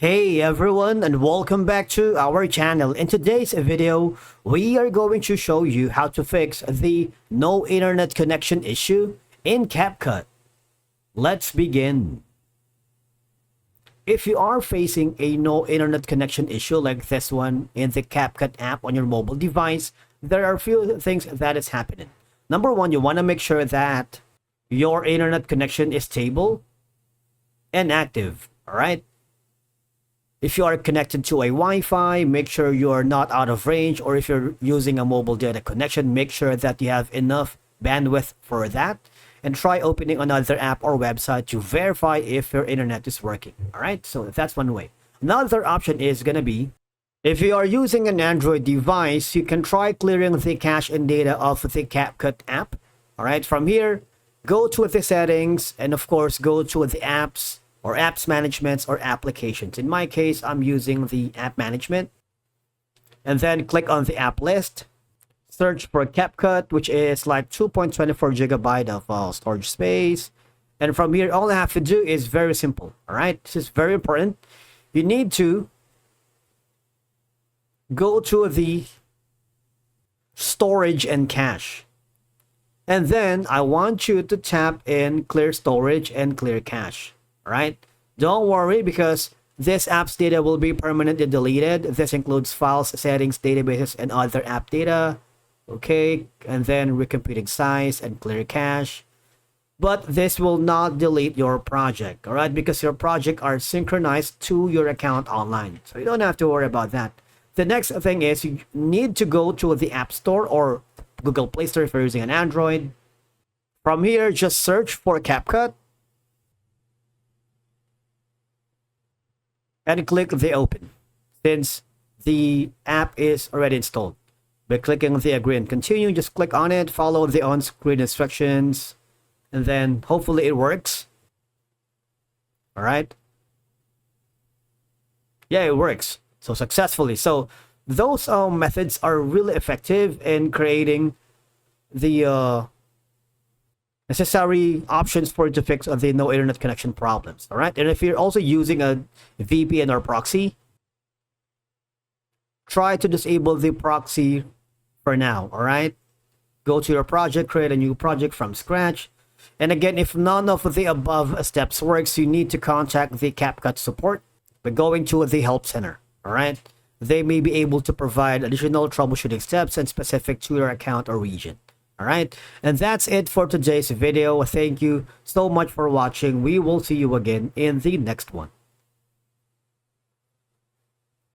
Hey everyone, and welcome back to our channel. In today's video, we are going to show you how to fix the no internet connection issue in Capcut. Let's begin. If you are facing a no internet connection issue like this one in the Capcut app on your mobile device, there are a few things that is happening. Number one, you want to make sure that your internet connection is stable and active, all right? If you are connected to a Wi-Fi, make sure you are not out of range, or if you're using a mobile data connection, make sure that you have enough bandwidth for that, and try opening another app or website to verify if your internet is working. All right, so that's one way. Another option is going to be, if you are using an Android device, you can try clearing the cache and data of the Capcut app. All right, from here, go to the settings, and of course, go to the apps, or apps management or applications. In my case, I'm using the app management. And then click on the app list. Search for Capcut, which is like 2.24 gigabyte of storage space. And from here, all I have to do is very simple. All right, this is very important. You need to go to the storage and cache. And then I want you to tap in clear storage and clear cache. Right? Don't worry, because this app's data will be permanently deleted. This includes files, settings, databases, and other app data. Okay, and then recomputing size and clear cache. But this will not delete your project, all right? Because your project are synchronized to your account online. So you don't have to worry about that. The next thing is you need to go to the App Store or Google Play Store if you're using an Android. From here, just search for Capcut. And click the open, since the app is already installed. By clicking the agree and continue, just click on it, follow the on-screen instructions, and then hopefully it works. All right. Yeah, it works. So successfully. So those methods are really effective in creating the necessary options for you to fix the no internet connection problems. All right, and if you're also using a VPN or proxy, try to disable the proxy for now. All right, go to your project, create a new project from scratch, and again, if none of the above steps works, you need to contact the Capcut support by going to the help center. All right, they may be able to provide additional troubleshooting steps and specific to your account or region. All right, and that's it for today's video. Thank you so much for watching. We will see you again in the next one.